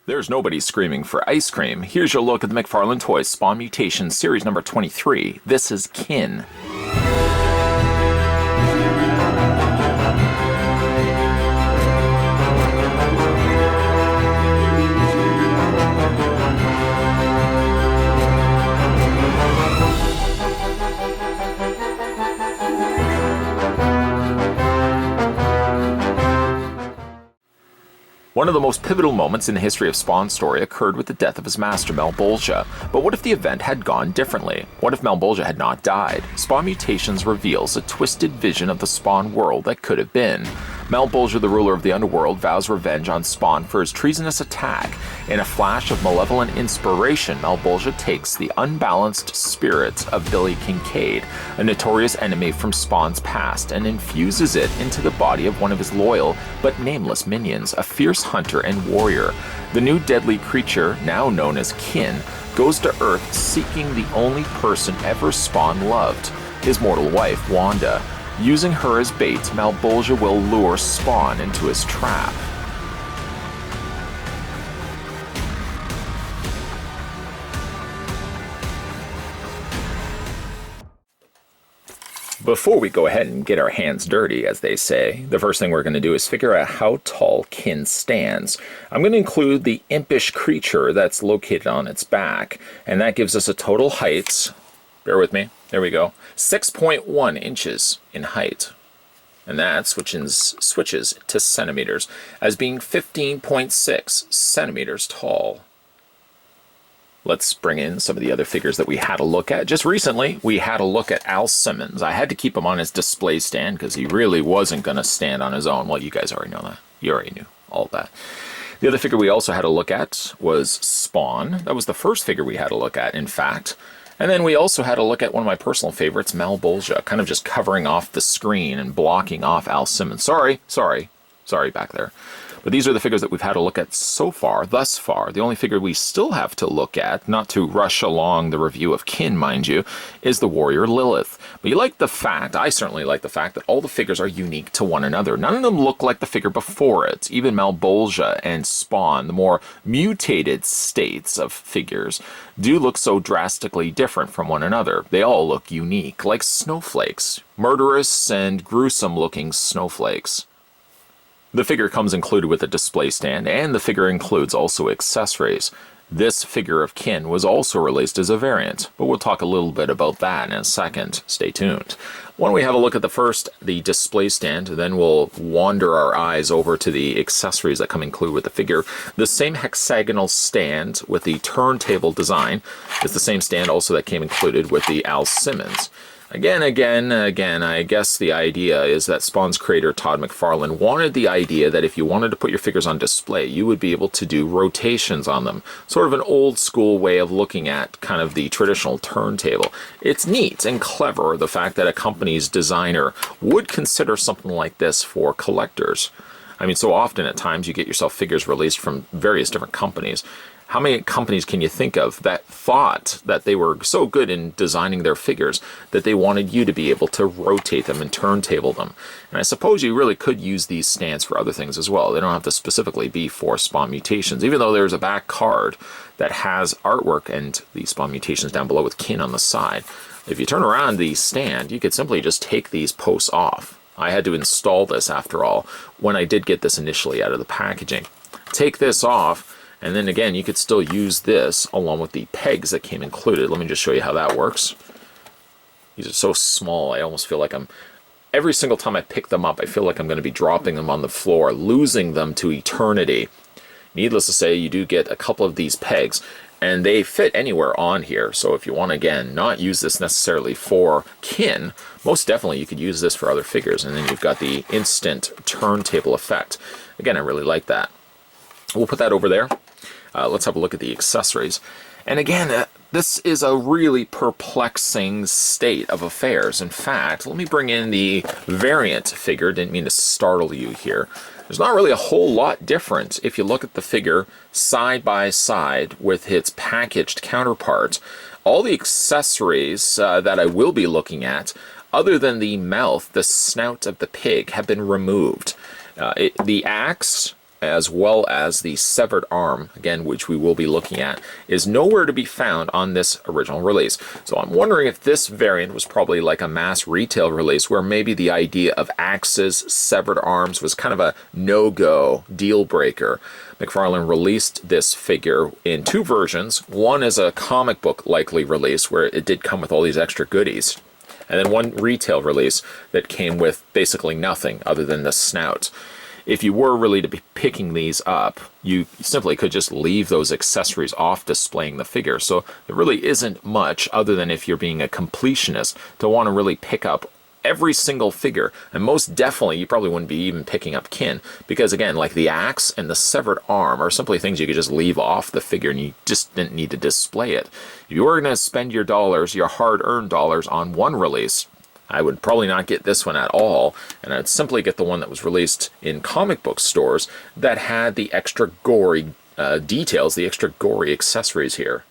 There's nobody screaming for ice cream. Here's your look at the McFarlane Toys Spawn Mutations Series number 23. This is Kin. One of the most pivotal moments in the history of Spawn's story occurred with the death of his master, Malebolgia. But what if the event had gone differently? What if Malebolgia had not died? Spawn Mutations reveals a twisted vision of the Spawn world that could have been. Malebolgia, the ruler of the underworld, vows revenge on Spawn for his treasonous attack. In a flash of malevolent inspiration, Malebolgia takes the unbalanced spirit of Billy Kincaid, a notorious enemy from Spawn's past, and infuses it into the body of one of his loyal but nameless minions, a fierce hunter and warrior. The new deadly creature, now known as Kin, goes to Earth seeking the only person ever Spawn loved, his mortal wife, Wanda. Using her as bait, Malebolgia will lure Spawn into his trap. Before we go ahead and get our hands dirty, as they say, the first thing we're going to do is figure out how tall Kin stands. I'm going to include the impish creature that's located on its back, and that gives us a total height, bear with me, there we go, 6.1 inches in height. And that switches to centimeters as being 15.6 centimeters tall. Let's bring in some of the other figures that we had a look at. Just recently, we had a look at Al Simmons. I had to keep him on his display stand because he really wasn't going to stand on his own. Well, you guys already know that. You already knew all that. The other figure we also had a look at was Spawn. That was the first figure we had a look at, in fact. And then we also had a look at one of my personal favorites, Malebolgia, kind of just covering off the screen and blocking off Al Simmons. Sorry back there. But these are the figures that we've had a look at so far, thus far. The only figure we still have to look at, not to rush along the review of Kin, mind you, is the warrior Lilith. But you like the fact, I certainly like the fact, that all the figures are unique to one another. None of them look like the figure before it. Even Malebolgia and Spawn, the more mutated states of figures, do look so drastically different from one another. They all look unique, like snowflakes. Murderous and gruesome looking snowflakes. The figure comes included with a display stand, and the figure includes also accessories. This figure of Kin was also released as a variant, but we'll talk a little bit about that in a second. Stay tuned. Why don't we have a look at the display stand, then we'll wander our eyes over to the accessories that come included with the figure. The same hexagonal stand with the turntable design is the same stand also that came included with the Al Simmons. Again, I guess the idea is that Spawn's creator, Todd McFarlane, wanted the idea that if you wanted to put your figures on display, you would be able to do rotations on them. Sort of an old school way of looking at kind of the traditional turntable. It's neat and clever, the fact that a company's designer would consider something like this for collectors. I mean, so often at times you get yourself figures released from various different companies. How many companies can you think of that thought that they were so good in designing their figures that they wanted you to be able to rotate them and turntable them? And I suppose you really could use these stands for other things as well. They don't have to specifically be for Spawn Mutations, even though there's a back card that has artwork and the Spawn Mutations down below with Kin on the side. If you turn around the stand, you could simply just take these posts off. I had to install this, after all, when I did get this initially out of the packaging. Take this off, and then again, you could still use this along with the pegs that came included. Let me just show you how that works. These are so small, I almost feel like every single time I pick them up, I feel like I'm going to be dropping them on the floor, losing them to eternity. Needless to say, you do get a couple of these pegs, and they fit anywhere on here. So if you want to, again, not use this necessarily for Kin, most definitely you could use this for other figures. And then you've got the instant turntable effect. Again, I really like that. We'll put that over there. Let's have a look at the accessories. And again, this is a really perplexing state of affairs. In fact, let me bring in the variant figure. Didn't mean to startle you here. There's not really a whole lot different if you look at the figure side by side with its packaged counterpart. All the accessories that I will be looking at, other than the mouth, the snout of the pig, have been removed. The axe as well as the severed arm, again, which we will be looking at, is nowhere to be found on this original release. So I'm wondering if this variant was probably like a mass retail release where maybe the idea of axes, severed arms was kind of a no-go deal breaker. McFarlane released this figure in 2 versions. One is a comic book likely release where it did come with all these extra goodies, and then one retail release that came with basically nothing other than the snout. If you were really to be picking these up, you simply could just leave those accessories off displaying the figure. So there really isn't much other than if you're being a completionist to want to really pick up every single figure. And most definitely you probably wouldn't be even picking up kin, because again, like the axe and the severed arm are simply things you could just leave off the figure and you just didn't need to display it. If you were going to spend your dollars, your hard-earned dollars, on one release, I would probably not get this one at all, and I'd simply get the one that was released in comic book stores that had the extra gory details, the extra gory accessories here.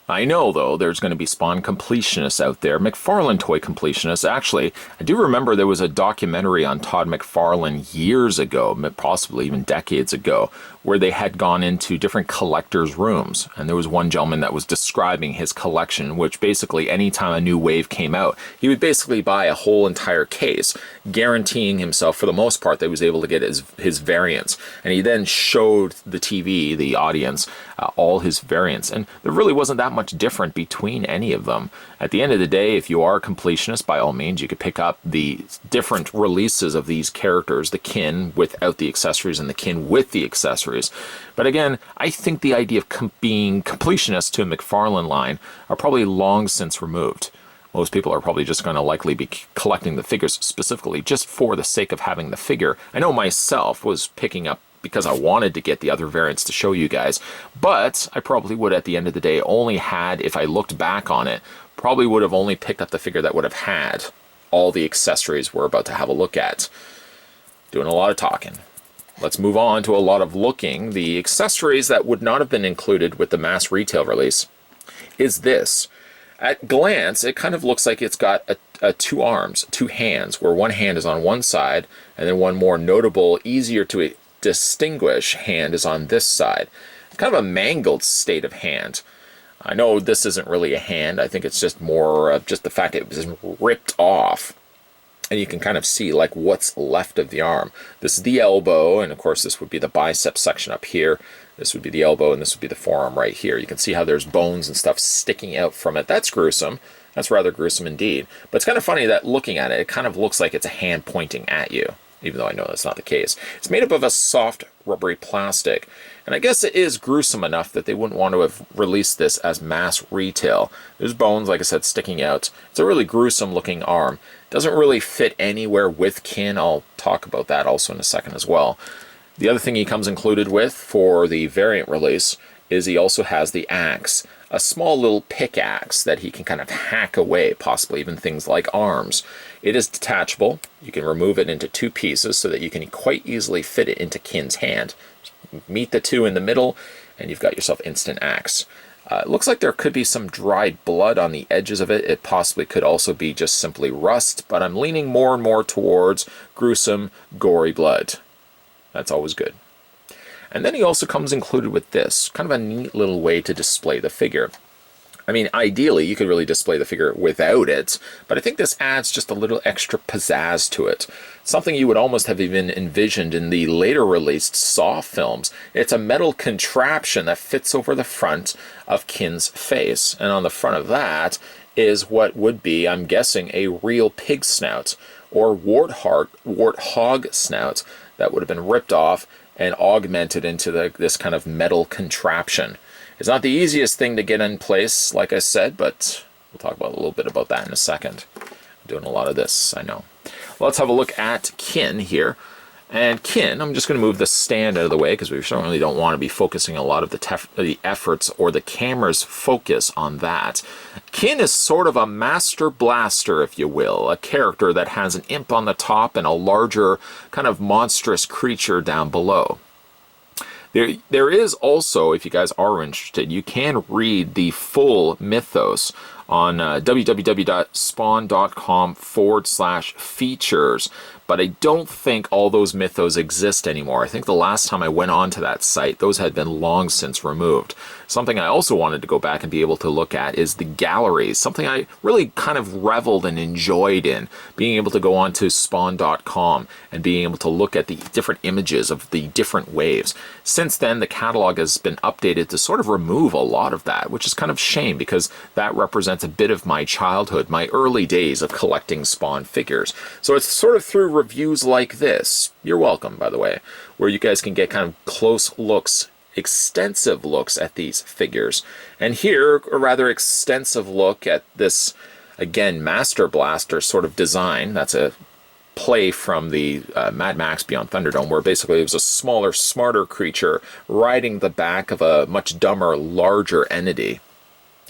I know, though, there's going to be Spawn completionists out there, McFarlane toy completionists. Actually, I do remember there was a documentary on Todd McFarlane years ago, possibly even decades ago, where they had gone into different collectors' rooms. And there was one gentleman that was describing his collection, which basically anytime a new wave came out, he would basically buy a whole entire case, guaranteeing himself, for the most part, that he was able to get his variants. And he then showed the TV, the audience, all his variants. And there really wasn't that much different between any of them. At the end of the day, if you are a completionist, by all means, you could pick up the different releases of these characters, the kin without the accessories and the kin with the accessories. But again, I think the idea of being completionists to a McFarlane line are probably long since removed. Most people are probably just going to likely be collecting the figures specifically just for the sake of having the figure. I know myself was picking up because I wanted to get the other variants to show you guys, but I probably would at the end of the day only had, if I looked back on it, probably would have only picked up the figure that would have had all the accessories we're about to have a look at. Doing a lot of talking. Let's move on to a lot of looking. The accessories that would not have been included with the mass retail release is this. At glance, it kind of looks like it's got two arms, two hands, where one hand is on one side, and then one more notable, easier to distinguish hand is on this side. It's kind of a mangled state of hand. I know this isn't really a hand. I think it's just more of just the fact that it was ripped off. And you can kind of see like what's left of the arm. This is the elbow, and of course this would be the bicep section up here. This would be the elbow, and this would be the forearm right here. You can see how there's bones and stuff sticking out from it. That's gruesome. That's rather gruesome indeed. But it's kind of funny that looking at it, it kind of looks like it's a hand pointing at you, even though I know that's not the case. It's made up of a soft, rubbery plastic. And I guess it is gruesome enough that they wouldn't want to have released this as mass retail. There's bones, like I said, sticking out. It's a really gruesome looking arm. Doesn't really fit anywhere with kin. I'll talk about that also in a second as well. The other thing he comes included with for the variant release is he also has the axe, a small little pickaxe that he can kind of hack away, possibly even things like arms. It is detachable. You can remove it into 2 pieces so that you can quite easily fit it into kin's hand. Meet the 2 in the middle, and you've got yourself instant axe. It looks like there could be some dried blood on the edges of it. It possibly could also be just simply rust, but I'm leaning more and more towards gruesome, gory blood. That's always good. And then he also comes included with this, kind of a neat little way to display the figure. I mean, ideally, you could really display the figure without it, but I think this adds just a little extra pizzazz to it. Something you would almost have even envisioned in the later released Saw films. It's a metal contraption that fits over the front of Kin's face, and on the front of that is what would be, I'm guessing, a real pig snout, or warthog snout that would have been ripped off and augmented into this kind of metal contraption. It's not the easiest thing to get in place, like I said, but we'll talk about a little bit about that in a second. I'm doing a lot of this, I know. Let's have a look at kin here. And kin, I'm just going to move the stand out of the way because we certainly don't want to be focusing a lot of the efforts or the camera's focus on that. Kin is sort of a master blaster, if you will, a character that has an imp on the top and a larger kind of monstrous creature down below. There is also, if you guys are interested, you can read the full mythos on www.spawn.com/features. But I don't think all those mythos exist anymore. I think the last time I went onto that site, those had been long since removed. Something I also wanted to go back and be able to look at is the galleries, something I really kind of reveled and enjoyed in, being able to go onto spawn.com and being able to look at the different images of the different waves. Since then, the catalog has been updated to sort of remove a lot of that, which is kind of a shame because that represents a bit of my childhood, my early days of collecting Spawn figures. So it's sort of through reviews like this, you're welcome by the way, where you guys can get kind of close looks, extensive looks at these figures. And here, a rather extensive look at this, again, Master Blaster sort of design. That's a play from the Mad Max Beyond Thunderdome, where basically it was a smaller, smarter creature riding the back of a much dumber, larger entity.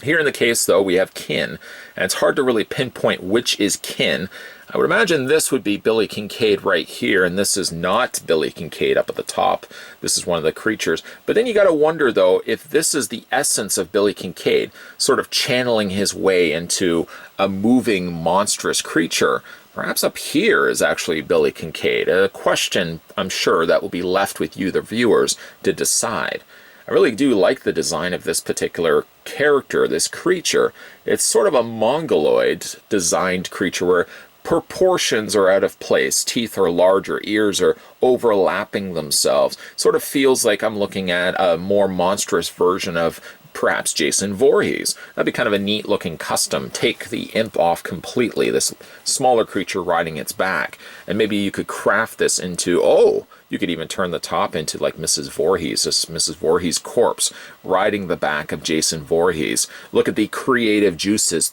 Here in the case, though, we have Kin, and it's hard to really pinpoint which is Kin. I would imagine this would be Billy Kincaid right here, and this is not Billy Kincaid up at the top. This is one of the creatures. But then you got to wonder, though, if this is the essence of Billy Kincaid, sort of channeling his way into a moving, monstrous creature. Perhaps up here is actually Billy Kincaid. A question, I'm sure, that will be left with you, the viewers, to decide. I really do like the design of this particular character, this creature. It's sort of a mongoloid designed creature where proportions are out of place. Teeth are larger, ears are overlapping themselves. Sort of feels like I'm looking at a more monstrous version of perhaps Jason Voorhees. That'd be kind of a neat looking custom. Take the imp off completely, this smaller creature riding its back. And maybe you could craft this into, oh, you could even turn the top into like Mrs. Voorhees, this Mrs. Voorhees corpse riding the back of Jason Voorhees. Look at the creative juices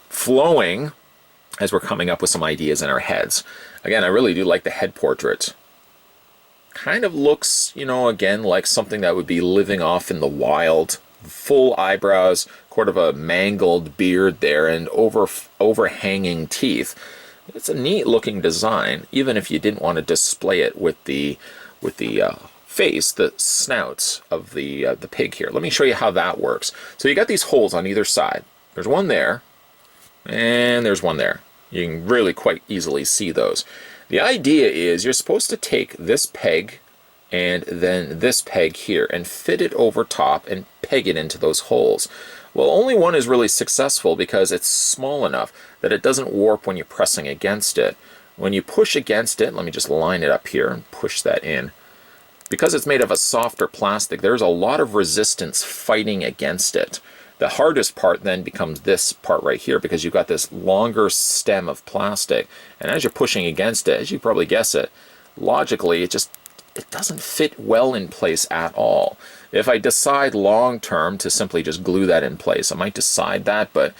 flowing as we're coming up with some ideas in our heads. Again, I really do like the head portrait. Kind of looks, you know, again, like something that would be living off in the wild. Full eyebrows, sort of a mangled beard there, and overhanging teeth. It's a neat looking design, even if you didn't want to display it with the face, the snouts of the pig here. Let me show you how that works. So you got these holes on either side. There's one there, and there's one there. You can really quite easily see those. The idea is you're supposed to take this peg and then this peg here and fit it over top and peg it into those holes. Well, only one is really successful because it's small enough that it doesn't warp when you're pressing against it. When you push against it, let me just line it up here and push that in. Because it's made of a softer plastic, there's a lot of resistance fighting against it. The hardest part then becomes this part right here because you've got this longer stem of plastic. And as you're pushing against it, as you probably guess it, logically it doesn't fit well in place at all. If I decide long term to simply just glue that in place, I might decide that, but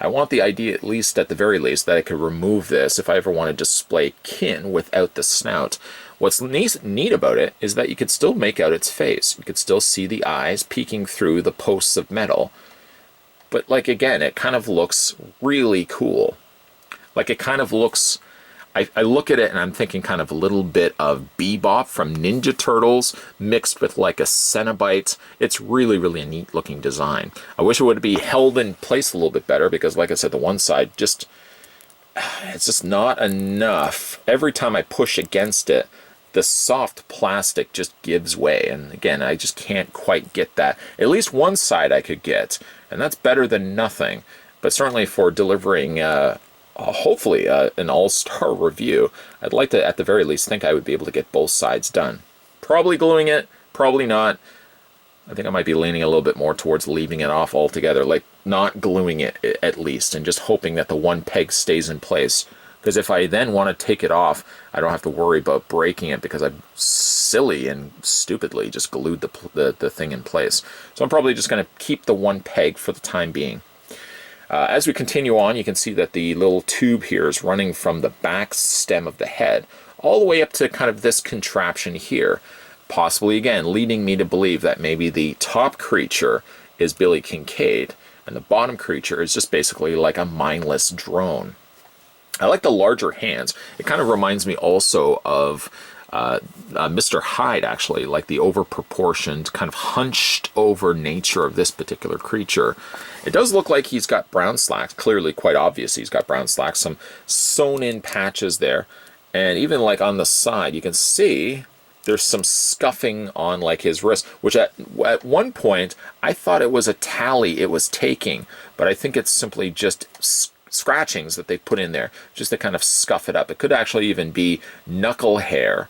I want the idea, at least at the very least, that I could remove this if I ever want to display Kin without the snout. What's neat about it is that you could still make out its face. You could still see the eyes peeking through the posts of metal. But like again, it kind of looks really cool. Like it kind of looks, I look at it and I'm thinking kind of a little bit of Bebop from Ninja Turtles mixed with like a Cenobite. It's really, really a neat looking design. I wish it would be held in place a little bit better because like I said, the one side it's just not enough. Every time I push against it, the soft plastic just gives way. And again, I just can't quite get that. At least one side I could get, and that's better than nothing. But certainly for delivering hopefully an all-star review, I'd like to at the very least think I would be able to get both sides done. Probably gluing it, probably not. I think I might be leaning a little bit more towards leaving it off altogether, like not gluing it at least, and just hoping that the one peg stays in place. Because if I then want to take it off, I don't have to worry about breaking it because I've silly and stupidly just glued the thing in place. So I'm probably just going to keep the one peg for the time being. As we continue on, you can see that the little tube here is running from the back stem of the head all the way up to kind of this contraption here. Possibly, again, leading me to believe that maybe the top creature is Billy Kincaid and the bottom creature is just basically like a mindless drone. I like the larger hands. It kind of reminds me also of Mr. Hyde, actually, like the over-proportioned, kind of hunched over nature of this particular creature. It does look like he's got brown slacks, clearly quite obvious he's got brown slacks, some sewn-in patches there, and even like on the side, you can see there's some scuffing on like his wrist, which at one point I thought it was a tally it was taking, but I think it's simply just scratchings that they put in there just to kind of scuff it up. It could actually even be knuckle hair.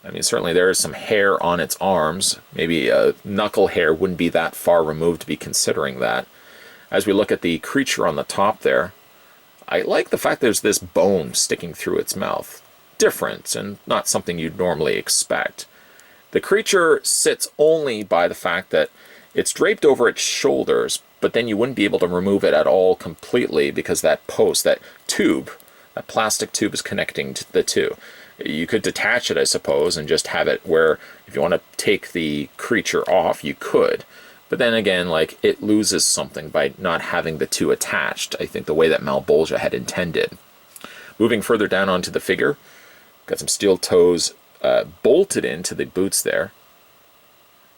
I mean, certainly there is some hair on its arms. Maybe knuckle hair wouldn't be that far removed to be considering that. As we look at the creature on the top there, I like the fact there's this bone sticking through its mouth. Different and not something you'd normally expect. The creature sits only by the fact that it's draped over its shoulders, but then you wouldn't be able to remove it at all completely because that post, that tube, that plastic tube is connecting to the two. You could detach it, I suppose, and just have it where if you want to take the creature off, you could. But then again, like, it loses something by not having the two attached, I think the way that Malebolgia had intended. Moving further down onto the figure, got some steel toes bolted into the boots there.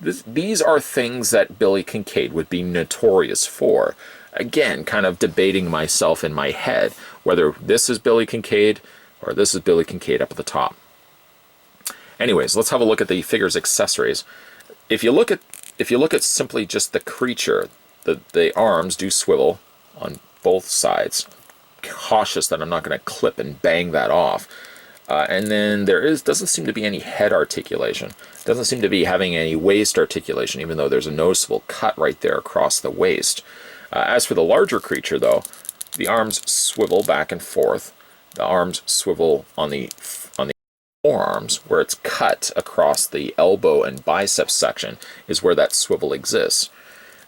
These are things that Billy Kincaid would be notorious for. Again, kind of debating myself in my head whether this is Billy Kincaid or this is Billy Kincaid up at the top. Anyways, let's have a look at the figure's accessories. If you look at simply just the creature, the arms do swivel on both sides. Cautious that I'm not going to clip and bang that off. And then doesn't seem to be any head articulation. Doesn't seem to be having any waist articulation, even though there's a noticeable cut right there across the waist. As for the larger creature, though, the arms swivel back and forth. The arms swivel on the forearms, where it's cut across the elbow and bicep section is where that swivel exists.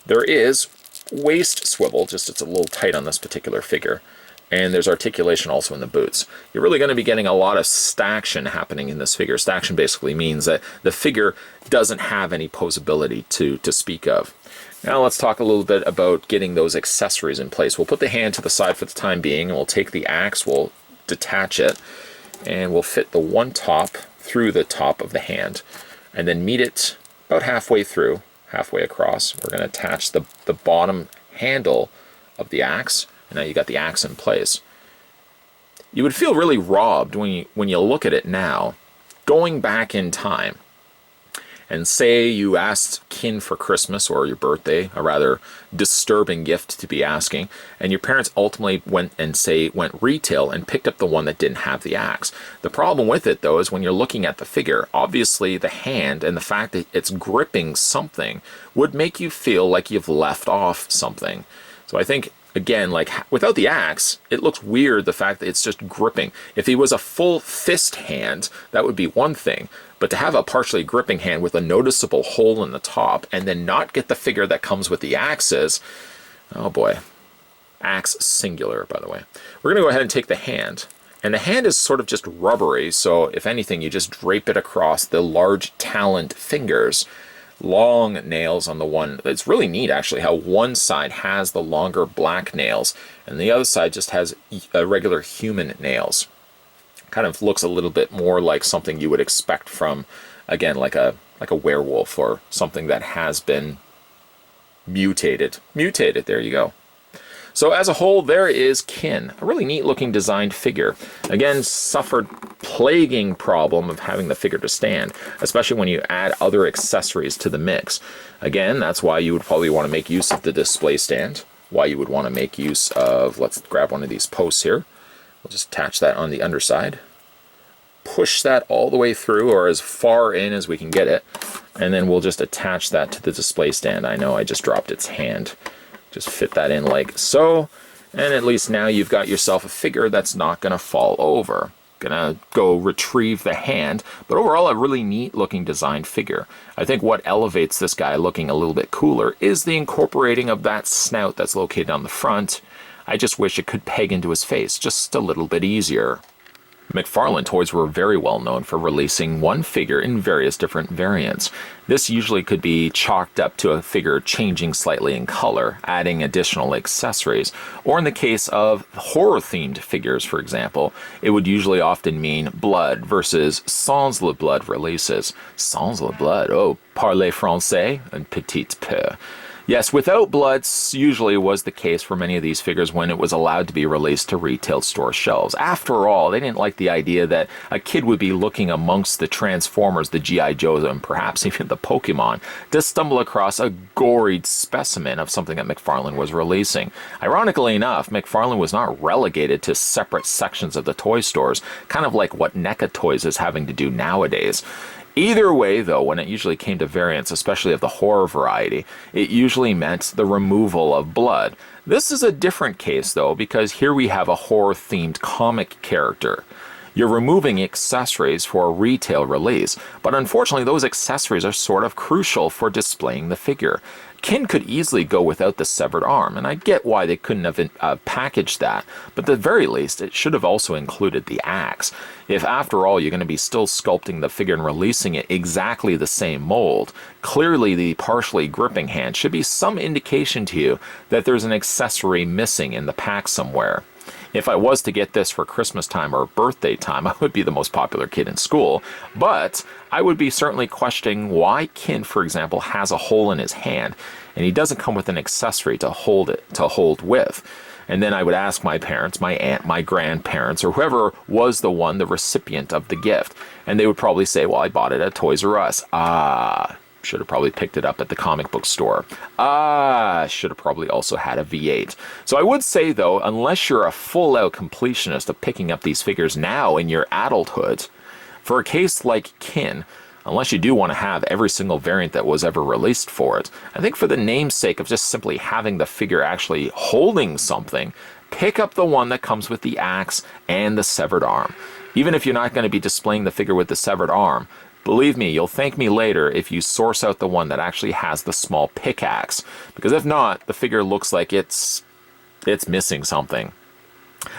There is waist swivel, just it's a little tight on this particular figure. And there's articulation also in the boots. You're really going to be getting a lot of staction happening in this figure. Staction basically means that the figure doesn't have any posability to speak of. Now let's talk a little bit about getting those accessories in place. We'll put the hand to the side for the time being, and we'll take the axe, we'll detach it, and we'll fit the one top through the top of the hand, and then meet it about halfway through, halfway across. We're going to attach the bottom handle of the axe. And now you got the axe in place. You would feel really robbed when you look at it now, going back in time, and say you asked kin for Christmas or your birthday, a rather disturbing gift to be asking, and your parents ultimately went retail and picked up the one that didn't have the axe. The problem with it, though, is when you're looking at the figure, obviously the hand and the fact that it's gripping something would make you feel like you've left off something. So I think, again, like without the axe, it looks weird, the fact that it's just gripping. If he was a full fist hand, that would be one thing. But to have a partially gripping hand with a noticeable hole in the top and then not get the figure that comes with the axes, oh boy. Axe singular, by the way. We're going to go ahead and take the hand. And the hand is sort of just rubbery, so if anything, you just drape it across the large taloned fingers. Long nails on the one. It's really neat, actually, how one side has the longer black nails and the other side just has regular human nails. Kind of looks a little bit more like something you would expect from, again, like a werewolf or something that has been mutated. Mutated, there you go. So as a whole, there is Kin, a really neat looking designed figure. Again, suffered plaguing problem of having the figure to stand, especially when you add other accessories to the mix. Again, that's why you would probably want to make use of the display stand, why you would want to make use of, let's grab one of these posts here. We'll just attach that on the underside. Push that all the way through, or as far in as we can get it, and then we'll just attach that to the display stand. I know I just dropped its hand. Just fit that in like so, and at least now you've got yourself a figure that's not going to fall over. Gonna go retrieve the hand, but overall a really neat looking designed figure. I think what elevates this guy looking a little bit cooler is the incorporating of that snout that's located on the front. I just wish it could peg into his face just a little bit easier. McFarlane toys were very well known for releasing one figure in various different variants. This usually could be chalked up to a figure changing slightly in color, adding additional accessories, or in the case of horror-themed figures, for example, it would usually often mean blood versus sans le blood releases. Sans le blood, oh, parlez français, un petit peu. Yes, without blood usually was the case for many of these figures when it was allowed to be released to retail store shelves. After all, they didn't like the idea that a kid would be looking amongst the Transformers, the G.I. Joes, and perhaps even the Pokemon to stumble across a gory specimen of something that McFarlane was releasing. Ironically enough, McFarlane was not relegated to separate sections of the toy stores, kind of like what NECA Toys is having to do nowadays. Either way, though, when it usually came to variants, especially of the horror variety, it usually meant the removal of blood. This is a different case, though, because here we have a horror-themed comic character. You're removing accessories for a retail release, but unfortunately those accessories are sort of crucial for displaying the figure. Kin could easily go without the severed arm, and I get why they couldn't have packaged that, but at the very least it should have also included the axe. If after all you're going to be still sculpting the figure and releasing it exactly the same mold, clearly the partially gripping hand should be some indication to you that there's an accessory missing in the pack somewhere. If I was to get this for Christmas time or birthday time, I would be the most popular kid in school, but I would be certainly questioning why Kin, for example, has a hole in his hand, and he doesn't come with an accessory to hold with. And then I would ask my parents, my aunt, my grandparents, or whoever was the recipient of the gift, and they would probably say, well, I bought it at Toys R Us. Should have probably picked it up at the comic book store. Should have probably also had a V8. So I would say, though, unless you're a full-out completionist of picking up these figures now in your adulthood, for a case like Kin, unless you do want to have every single variant that was ever released for it, I think for the namesake of just simply having the figure actually holding something, pick up the one that comes with the axe and the severed arm. Even if you're not going to be displaying the figure with the severed arm, believe me, you'll thank me later if you source out the one that actually has the small pickaxe, because if not, the figure looks like it's missing something.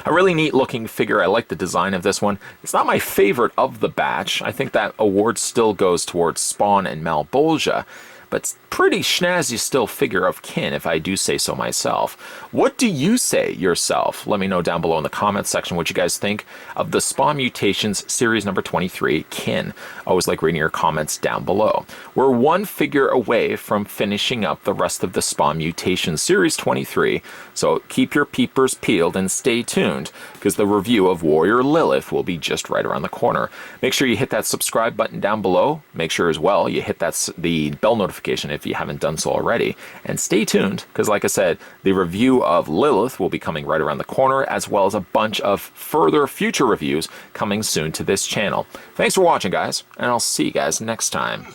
A really neat looking figure. I like the design of this one. It's not my favorite of the batch. I think that award still goes towards Spawn and Malbolgia, but pretty snazzy still figure of Kin, if I do say so myself. What do you say yourself? Let me know down below in the comments section what you guys think of the Spawn Mutations Series number 23, Kin. Always like reading your comments down below. We're one figure away from finishing up the rest of the Spawn Mutations Series 23, so keep your peepers peeled and stay tuned, because the review of Warrior Lilith will be just right around the corner. Make sure you hit that subscribe button down below. Make sure as well you hit the bell notification if you haven't done so already. And stay tuned, because like I said, the review of Lilith will be coming right around the corner, as well as a bunch of further future reviews coming soon to this channel. Thanks for watching, guys, and I'll see you guys next time.